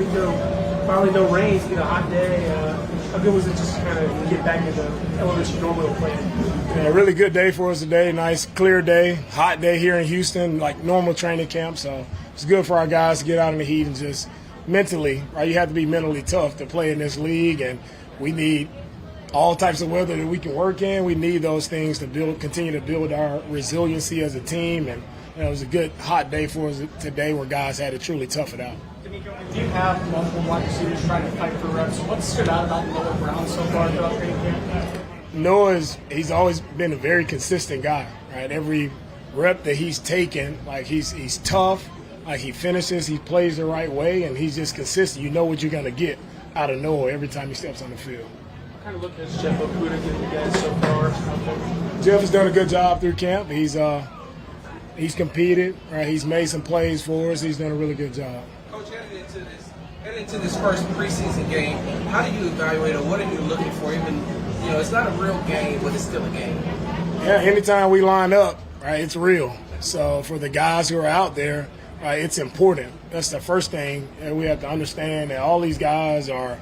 Finally no rains, get a hot day. How good was it just to kind of get back into the elements you normally play in? Yeah, a really good day for us today. Nice, clear day, hot day here in Houston, like normal training camp. So it's good for our guys to get out in the heat and just mentally, right? You have to be mentally tough to play in this league, and we need all types of weather that we can work in. We need those things to continue to build our resiliency as a team. And it was a good hot day for us today where guys had to truly tough it out. DeMeco, you have multiple wide receivers trying to fight for reps. What stood out about Noah Brown so far throughout training camp? He's always been a very consistent guy, right? Every rep that he's taken, like he's tough, like he finishes, he plays the right way, and he's just consistent. You know what you're going to get out of Noah every time he steps on the field. What kind of look has Jeff Okuda given you guys so far? Jeff has done a good job through camp. He's competed, right? He's made some plays for us. He's done a really good job. Coach, heading into this first preseason game, how do you evaluate it? What are you looking for? Even, it's not a real game, but it's still a game. Yeah, anytime we line up, right, it's real. So for the guys who are out there, right, it's important. That's the first thing, and we have to understand that all these guys are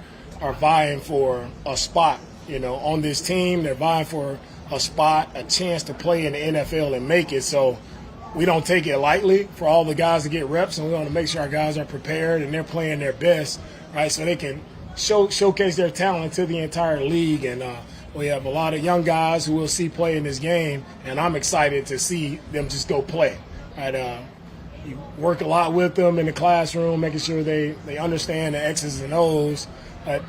vying for a spot, on this team. They're vying for a spot, a chance to play in the NFL and make it. So we don't take it lightly for all the guys to get reps, and we want to make sure our guys are prepared and they're playing their best, right, so they can showcase their talent to the entire league. And we have a lot of young guys who we'll see play in this game, and I'm excited to see them just go play. Right? You work a lot with them in the classroom, making sure they understand the X's and O's. But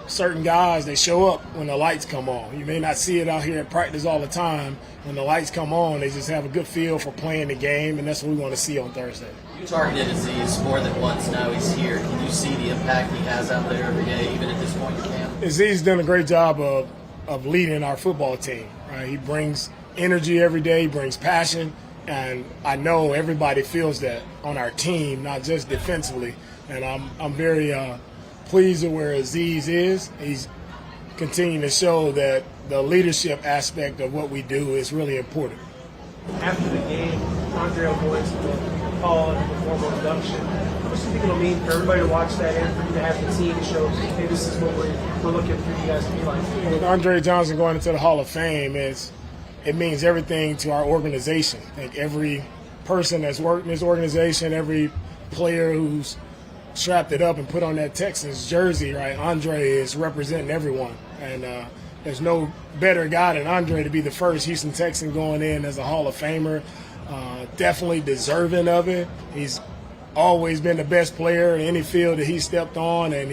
certain guys, they show up when the lights come on. You may not see it out here at practice all the time. When the lights come on, they just have a good feel for playing the game, and that's what we want to see on Thursday. You targeted Aziz more than once. Now he's here. Can you see the impact he has out there every day, even at this point in camp? Aziz done a great job of leading our football team. Right? He brings energy every day, he brings passion, and I know everybody feels that on our team, not just defensively. And I'm very pleased with where Aziz is. He's continuing to show that the leadership aspect of what we do is really important. After the game, Andre O'Boy's call and the formal induction. How much do you think it'll mean for everybody to watch that and for you to have the team to show, hey, this is what we're looking for you guys to be like? With Andre Johnson going into the Hall of Fame, it means everything to our organization. I think every person that's worked in this organization, every player who's strapped it up and put on that Texans jersey, right? Andre is representing everyone. And there's no better guy than Andre to be the first Houston Texan going in as a Hall of Famer. Definitely deserving of it. He's always been the best player in any field that he stepped on, and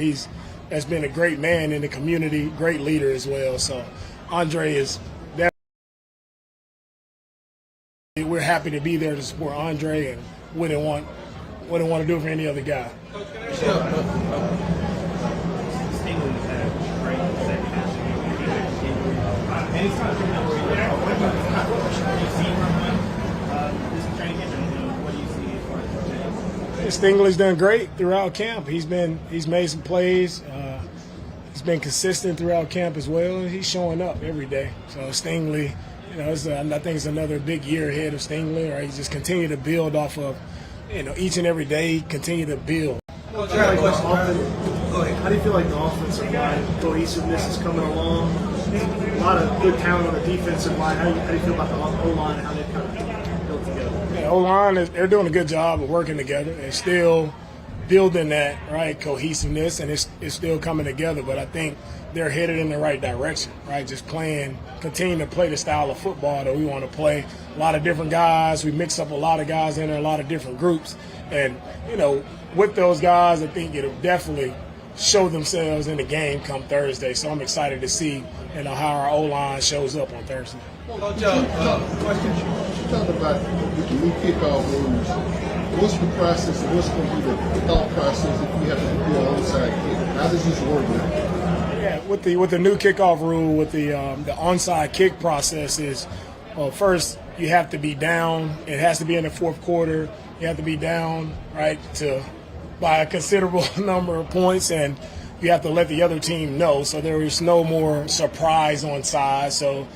has been a great man in the community, great leader as well. So Andre is definitely, we're happy to be there to support Andre, and wouldn't want to do it for any other guy. Stingley's done great throughout camp. He's made some plays. He's been consistent throughout camp as well. He's showing up every day. So Stingley, I think it's another big year ahead of Stingley. Right? He's just continue to build off of, each and every day, continue to build. How do you feel like the offensive line cohesiveness is coming along? A lot of good talent on the defensive line. How do you feel about the O-line and how they've kind of built together? Yeah, O-line, they're doing a good job of working together and still building that, right, cohesiveness, and it's still coming together. But I think they're headed in the right direction, right? Just continuing to play the style of football that we want to play. A lot of different guys. We mix up a lot of guys in there, a lot of different groups. And, with those guys, I think it'll definitely show themselves in the game come Thursday. So I'm excited to see, how our O-line shows up on Thursday. Coach, question. You talked about the new kickoff rules. What's the process and what's going to be the thought process if you have to do an onside kick? How does this work now? Yeah, with the new kickoff rule, with the onside kick process is, first you have to be down. It has to be in the fourth quarter. You have to be down, right, by a considerable number of points, and you have to let the other team know. So there is no more surprise onside. So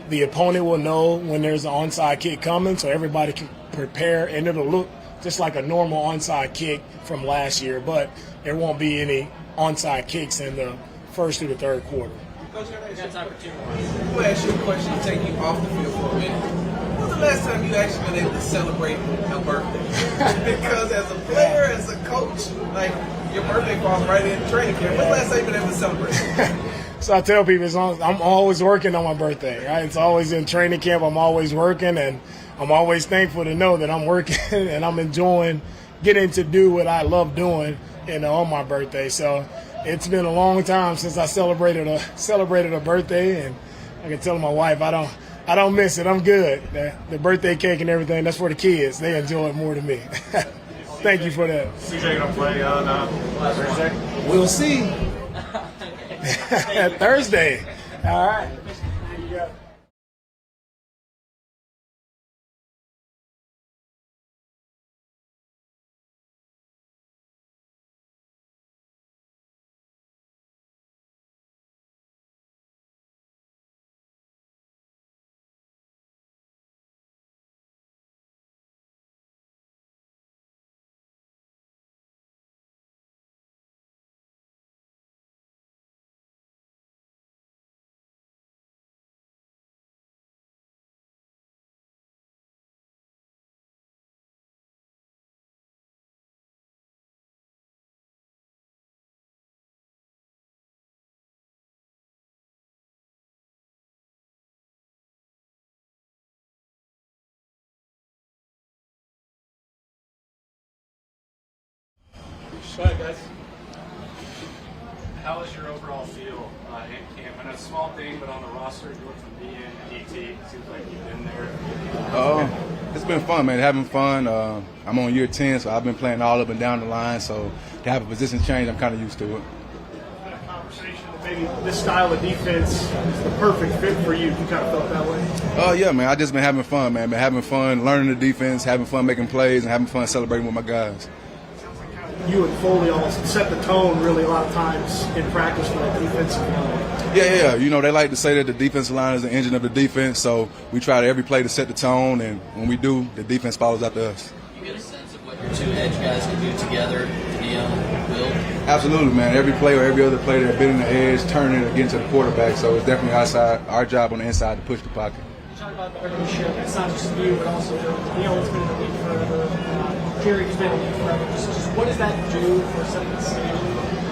the opponent will know when there's an onside kick coming, so everybody can prepare, and it'll look just like a normal onside kick from last year, but there won't be any onside kicks in the first through the third quarter. Coach, I'm going to ask you a question to take you off the field for a minute. When was the last time you actually been able to celebrate a birthday? Because as a player, as a coach, like, your birthday falls right in training camp. When's the last time you've been able to celebrate? So I tell people, as long as I'm always working on my birthday, right? It's always in training camp. I'm always working, and I'm always thankful to know that I'm working and I'm enjoying getting to do what I love doing, on my birthday. So it's been a long time since I celebrated a birthday, and I can tell my wife I don't miss it. I'm good. The birthday cake and everything, that's for the kids. They enjoy it more than me. Thank you for that. CJ gonna play on Thursday. We'll see. Thursday. All right. You got it. Go ahead, guys. How was your overall feel in camp? I know it's a small thing, but on the roster, you went from being an ET. It seems like you've been there. It's been fun, man. Having fun. I'm on year 10, so I've been playing all up and down the line. So to have a position change, I'm kind of used to it. Been a conversation that maybe this style of defense is the perfect fit for you. You kind of felt that way. Yeah, man. I just been having fun, man. Been having fun learning the defense, having fun making plays, and having fun celebrating with my guys. You and Foley almost set the tone really a lot of times in practice for that defensive line. Yeah. They like to say that the defensive line is the engine of the defense, so we try to every play to set the tone, and when we do, the defense follows after us. You get a sense of what your two edge guys can do together to be on the field? Absolutely, man. Every play or every other play they're bending the edge, turning it against the quarterback, so it's definitely our job on the inside to push the pocket. You talk about the ownership. It's not just you, but also Neil's been in the league forever. Jerry's been in the league forever. Just what does that do for setting the stage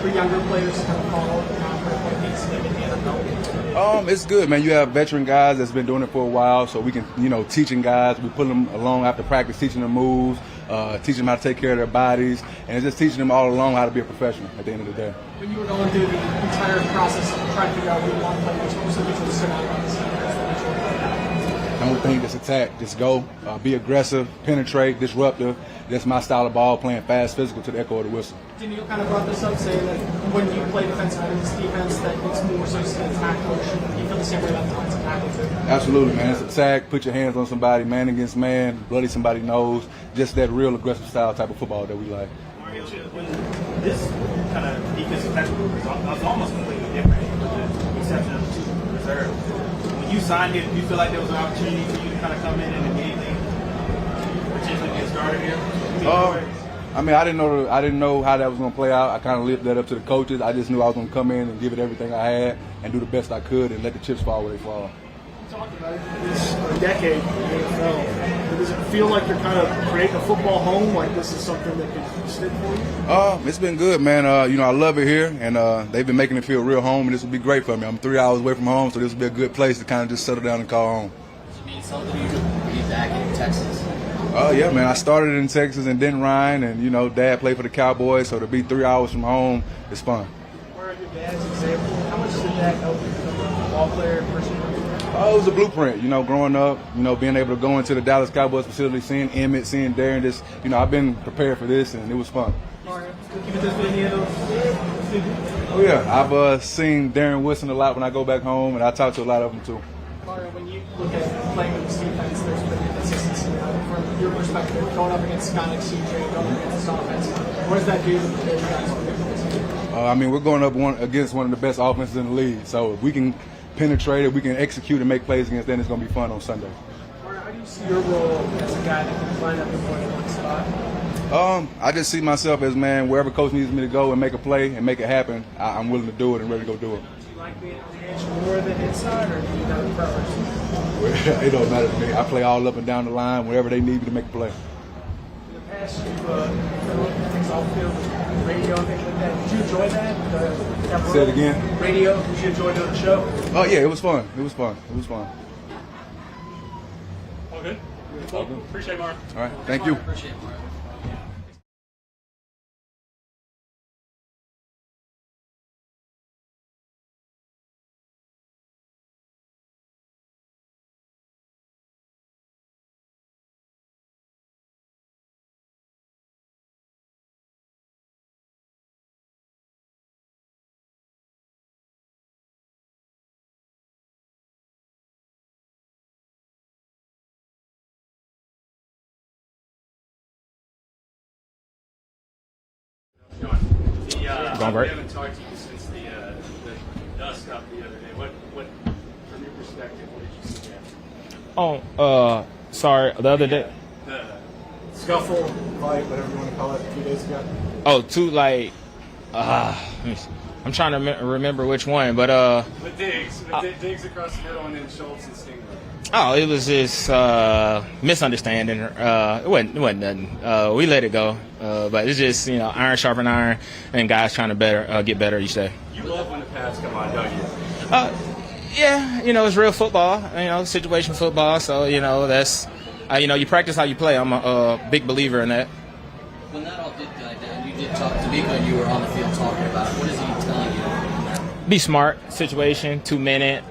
for younger players to kind of follow the conference what needs to get in the NFL? It's good, man. You have veteran guys that's been doing it for a while, so we can, teaching guys. We put them along after practice, teaching them moves, teaching them how to take care of their bodies, and it's just teaching them all along how to be a professional at the end of the day. When you were going through the entire process of trying to figure out who you want to play, which was the sit out on the side? Don't think just attack, just go, be aggressive, penetrate, disruptive. That's my style of ball, playing fast, physical to the echo of the whistle. DeMeco kind of brought this up, saying that when you play defensive end in this defense, that it's more so just an attack motion. You feel the same way about the defensive tackle too? Absolutely, man. It's attack, put your hands on somebody, man against man, bloody somebody's nose. Just that real aggressive style type of football that we like. Mario, when this kind of defensive tackle group was almost completely different, with the exception of the two reserves. When you signed it, do you feel like there was an opportunity for you to kind of come in and immediately potentially get started here? I didn't know how that was going to play out. I kind of left that up to the coaches. I just knew I was going to come in and give it everything I had and do the best I could and let the chips fall where they fall. You talked about it. It's a decade in the NFL. But does it feel like you're kind of creating a football home? Like this is something that can stick for you? It's been good, man. I love it here, and they've been making it feel real home, and this will be great for me. I'm 3 hours away from home, so this will be a good place to kind of just settle down and call home. Does it mean something to be back in Texas? Yeah, man. I started in Texas and Denton Ryan, and Dad played for the Cowboys, so to be 3 hours from home is fun. Where are your dad's example? How much did that help you become a ball player, person? It was a blueprint, growing up, being able to go into the Dallas Cowboys facility, seeing Emmett, seeing Darren, just, I've been prepared for this, and it was fun. Oh, yeah. I've seen Darren Wilson a lot when I go back home, and I talk to a lot of them, too. Mario, when you look at playing with this defense, there's been consistency from your perspective, going up against Scott and CJ, going up against this offense. What does that do to the guys? We're going up against one of the best offenses in the league, so if we can penetrate it, we can execute and make plays against them, it's going to be fun on Sunday. How do you see your role as a guy that can line up in more than one spot? I just see myself as, man, wherever coach needs me to go and make a play and make it happen, I'm willing to do it and ready to go do it. Do you like being on the edge more than inside, or do you have a preference? It don't matter to me. I play all up and down the line wherever they need me to make a play. In the past, you've done things off field, radio and things like that. Did you enjoy that? Say it again. Radio, did you enjoy doing the show? Oh, yeah, it was fun. It was fun. It was fun. All good? Well, appreciate it, Mark. All right, thank you. Appreciate it, Mark. We haven't talked to you since the dust up the other day. What, from your perspective, what did you see there? Sorry, the other day. The Scuffle, fight, whatever you want to call it, a few days ago. I'm trying to remember which one, but with Diggs across the middle and then Schultz and Stingler. Oh, it was just misunderstanding. It wasn't nothing. We let it go, but it's just iron sharpen iron, and guys trying to get better each day. You love when the pads come on, don't you? Yeah, it's real football. Situation football. So that's you practice how you play. I'm a big believer in that. When that all did die down, you did talk to DeMeco and you were on the field talking about it. What is he telling you? Be smart. Situation 2 minute.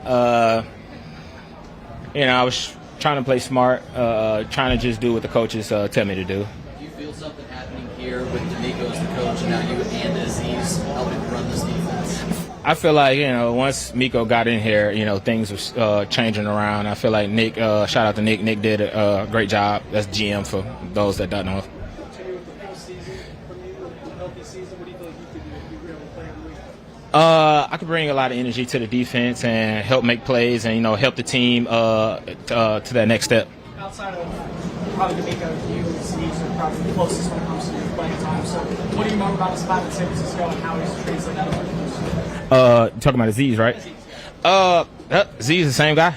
I was trying to play smart, trying to just do what the coaches tell me to do. Do you feel something happening here with DeMeco as the coach and now you and Aziz helping run this defense? I feel like, once Miko got in here, things was changing around. I feel like Nick, shout out to Nick. Nick did a great job. That's GM for those that don't know. I could bring a lot of energy to the defense and help make plays and, help the team to that next step. Outside of probably DeMeco, you and Steve are probably the closest when it comes to your playing time. So what do you remember about his spot in San Francisco and how he's translated that over to Houston? Talking about Aziz, right? Aziz is the same guy.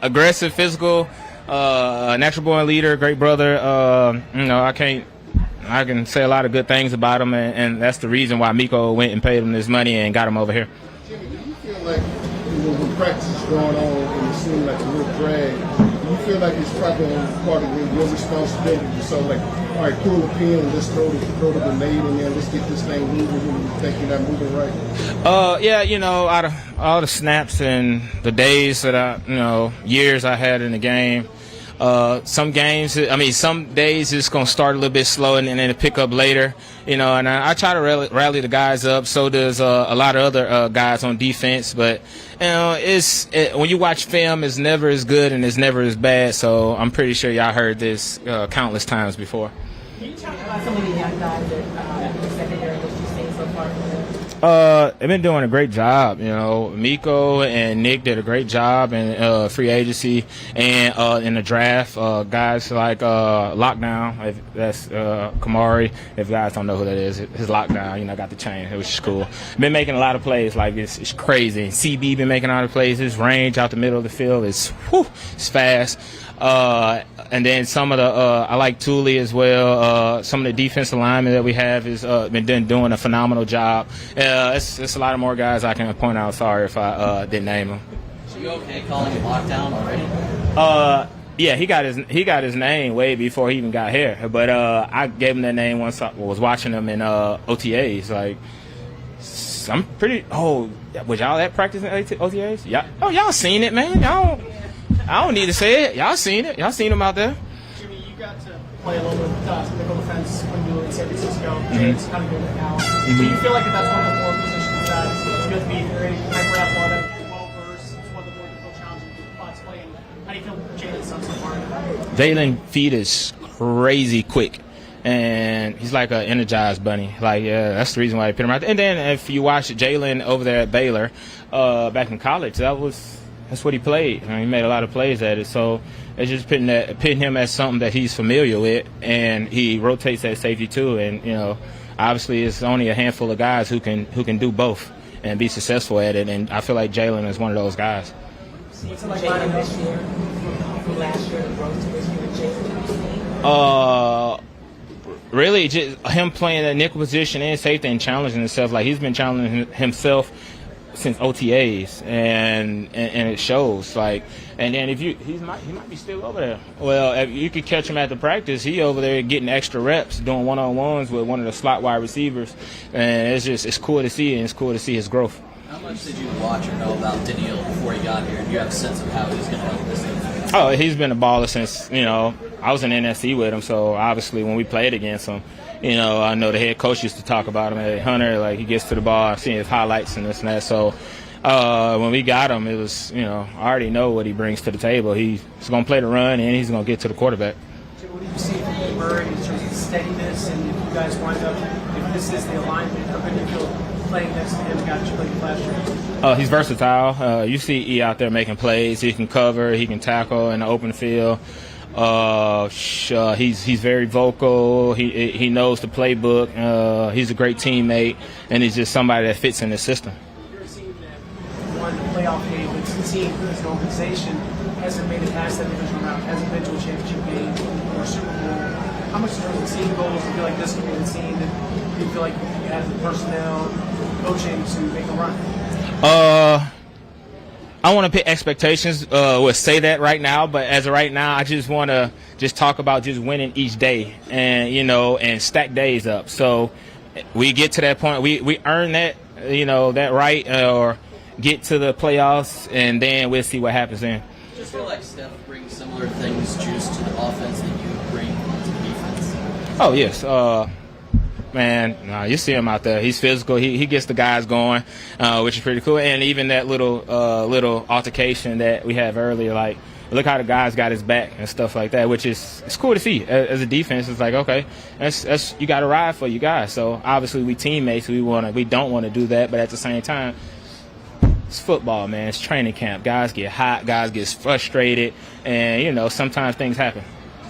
Aggressive, physical, natural born leader, great brother. I can say a lot of good things about him, and that's the reason why Miko went and paid him this money and got him over here. Jimmy, do you feel like when practice is going on and it seems like a little drag, do you feel like it's probably part of your responsibility to sort of like, all right, pull the pin and let's throw the grenade in there, let's get this thing moving when you think you're not moving right? Out of all the snaps and the days that years I had in the game, some days it's going to start a little bit slow and then pick up later, and I try to rally the guys up. So does a lot of other guys on defense. But, when you watch film, it's never as good and it's never as bad. So I'm pretty sure y'all heard this countless times before. Can you talk about some of the young guys that the secondary that you've seen so far from them? They've been doing a great job. Miko and Nick did a great job in free agency and in the draft. Guys like Lockdown, if that's Kamari. If guys don't know who that is, his Lockdown. Got the chain, which is cool. Been making a lot of plays. Like it's crazy. CB been making a lot of plays. His range out the middle of the field is it's fast. And then some of the I like Thule as well. Some of the defensive linemen that we have is been doing a phenomenal job. It's a lot of more guys I can point out. Sorry if I didn't name them. So you okay calling him Lockdown already? Yeah, he got his name way before he even got here. But I gave him that name once I was watching him in OTAs. Like I'm pretty. Oh, was y'all at practice in OTAs? Yeah. Oh, y'all seen it, man. I don't need to say it. Y'all seen it. Y'all seen him out there. Jimmy, you got to play a little bit with nickel defense when you were in San Francisco. James kind of doing it now. Do you feel like that's one of the more positions that you have to be very hyper athletic, well versed? It's one of the more difficult challenges with spots playing. How do you feel Jalen's done so far? Jalen feet is crazy quick. And he's like an energized bunny. That's the reason why I put him out there. And then if you watch Jalen over there at Baylor back in college, That's what he played. He made a lot of plays at it. So it's just pitting him as something that he's familiar with, and he rotates at safety too. And obviously it's only a handful of guys who can do both and be successful at it. And I feel like Jalen is one of those guys. What's it like lining this year from last year and growth to this year with Jalen? Really, just him playing that nickel position and safety and challenging himself. Like, he's been challenging himself since OTAs, and it shows. Like, and then he might be still over there. Well, if you could catch him at the practice, he over there getting extra reps, doing one-on-ones with one of the slot wide receivers, and it's cool to see, and it's cool to see his growth. How much did you watch or know about Daniil before he got here? Do you have a sense of how he's going to help this team? Oh, he's been a baller since, I was in NFC with him, so obviously when we played against him, I know the head coach used to talk about him. Hey, Hunter, like, he gets to the ball, I've seen his highlights and this and that. So when we got him, it was, I already know what he brings to the table. He's going to play the run, and he's going to get to the quarterback. What do you see from Murray in terms of steadiness, and if you guys wind up, if this is the alignment, how good do you feel playing next to him, the guy that you played last year? He's versatile. You see E out there making plays. He can cover. He can tackle in the open field. He's very vocal. He knows the playbook. He's a great teammate, and he's just somebody that fits in the system. You're a team that won the playoff game, but the team as an organization hasn't made it past that divisional round, hasn't been to a championship game or Super Bowl. How much in terms of team goals do you feel like this could be the team that you feel like you have the personnel, coaching to make a run? I want to put expectations. We'll say that right now, but as of right now, I just want to just talk about just winning each day, and and stack days up. So we get to that point, we earn that, that right, or get to the playoffs, and then we'll see what happens then. Do you feel like Steph brings similar things, juice, to the offense that you bring to the defense? Oh yes. Man, you see him out there. He's physical. He gets the guys going, which is pretty cool. And even that little altercation that we have earlier, like, look how the guys got his back and stuff like that, which is it's cool to see. As a defense, it's like, okay, that's you got to ride for you guys. So obviously we teammates. We don't want to do that, but at the same time, it's football, man. It's training camp. Guys get hot. Guys get frustrated, and sometimes things happen.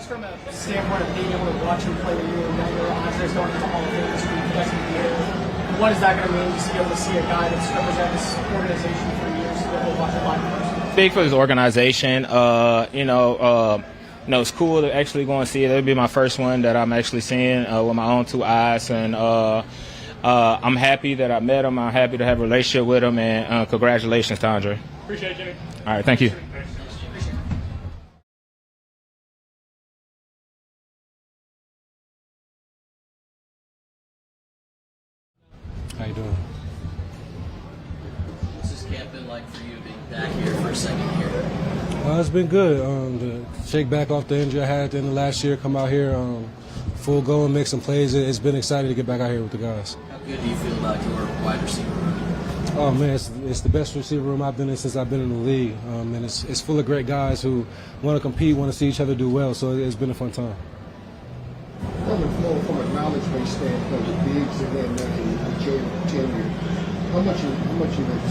From a standpoint of being able to watch him play when you were younger, Andre's going to the Hall of Fame this week, that's going to be it. What is that going to mean to be able to see a guy that's represented this organization for years to be able to watch a live person? Big for his organization. It's cool to actually go and see it. It'll be my first one that I'm actually seeing with my own two eyes, and I'm happy that I met him. I'm happy to have a relationship with him, and congratulations to Andre. Appreciate it, Jimmy. All right, thank you. How you doing? What's this camp been like for you, being back here for a second year? It's been good. To shake back off the injury I had at the end of last year, come out here full go and make some plays. It's been exciting to get back out here with the guys. How good do you feel about your wide receiver room? Oh man, it's the best receiver room I've been in since I've been in the league, and it's full of great guys who want to compete, want to see each other do well. So it's been a fun time. From a knowledge-based standpoint, the bigs and then the Jordan tenure, how much of it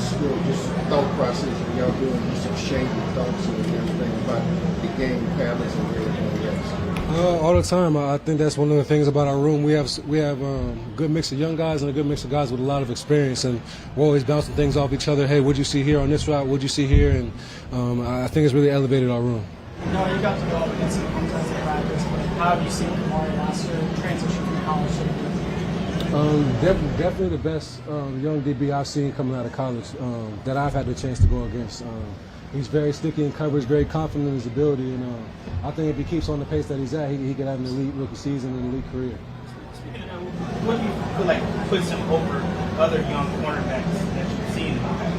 just thought process when y'all doing just exchanging thoughts and everything about the game patterns and everything else? All the time. I think that's one of the things about our room. We have a good mix of young guys and a good mix of guys with a lot of experience, and we're always bouncing things off each other. Hey, what'd you see here on this route? What'd you see here? And I think it's really elevated our room. No, you got to go up against some contested practice, but how have you seen Kamari last year transition from college to definitely the best young DB I've seen coming out of college that I've had the chance to go against. He's very sticky in coverage, very confident in his ability, and I think if he keeps on the pace that he's at, he could have an elite rookie season and an elite career. What do you feel like puts him over other young cornerbacks that you've seen in the past?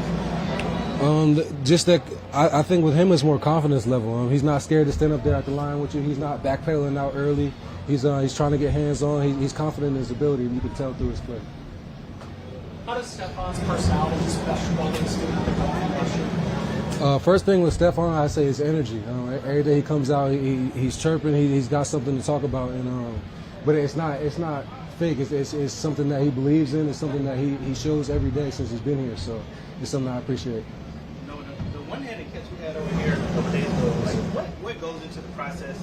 Just that I think with him it's more confidence level. He's not scared to stand up there at the line with you. He's not backpedaling out early. He's trying to get hands on. He's confident in his ability, and you can tell through his play. How does Stephon's personality special qualities do last year? First thing with Stephon, I say is energy. Every day he comes out, he's chirping. He's got something to talk about, but it's not fake. It's something that he believes in. It's something that he shows every day since he's been here. So it's something I appreciate. The one-handed catch that you had over here a couple days ago, like what goes into the process?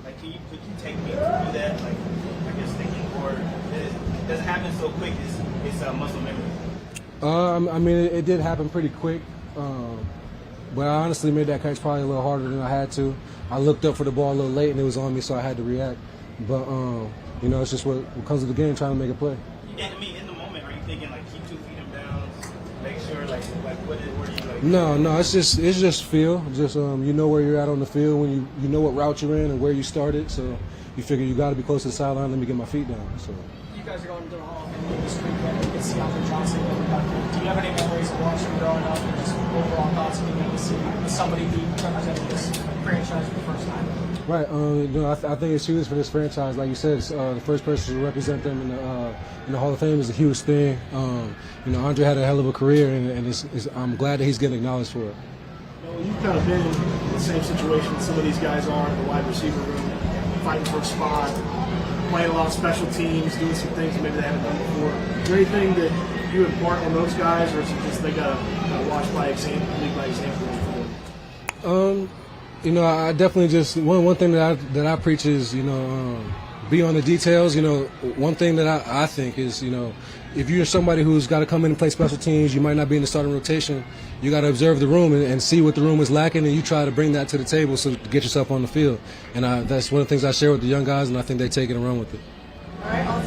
Like, could you take me through that? Like, I guess thinking, or does it happen so quick? It's muscle memory. I mean, it did happen pretty quick. But I honestly made that catch probably a little harder than I had to. I looked up for the ball a little late and it was on me, so I had to react. But you know, it's just what comes with the game, trying to make a play. Yeah, I mean, in the moment, are you thinking like keep 2 feet him down, make sure like where are you like? No, it's just feel. Just you know where you're at on the field when you know what route you're in and where you started. So you figure you got to be close to the sideline. Let me get my feet down. So. You guys are going to the Hall of Fame this week, and you can see Andre Johnson. Do you have any memories of watching him growing up, and just overall thoughts of being able to see somebody be representing this franchise for the first time? Right. You know, I think it's huge for this franchise. Like you said, the first person to represent them in the Hall of Fame is a huge thing. You know, Andre had a hell of a career, and I'm glad that he's getting acknowledged for it. Well, you've kind of been in the same situation some of these guys are in the wide receiver room, fighting for a spot, playing a lot of special teams, doing some things maybe they haven't done before. Is there anything that you impart on those guys, or is it just they got to watch by example, lead by example going forward? You know, I definitely just one thing that I preach is, you know, be on the details. You know, one thing that I think is, you know, if you're somebody who's got to come in and play special teams, you might not be in the starting rotation. You got to observe the room and see what the room is lacking, and you try to bring that to the table so to get yourself on the field. And that's one of the things I share with the young guys, and I think they take it and run with it. All right.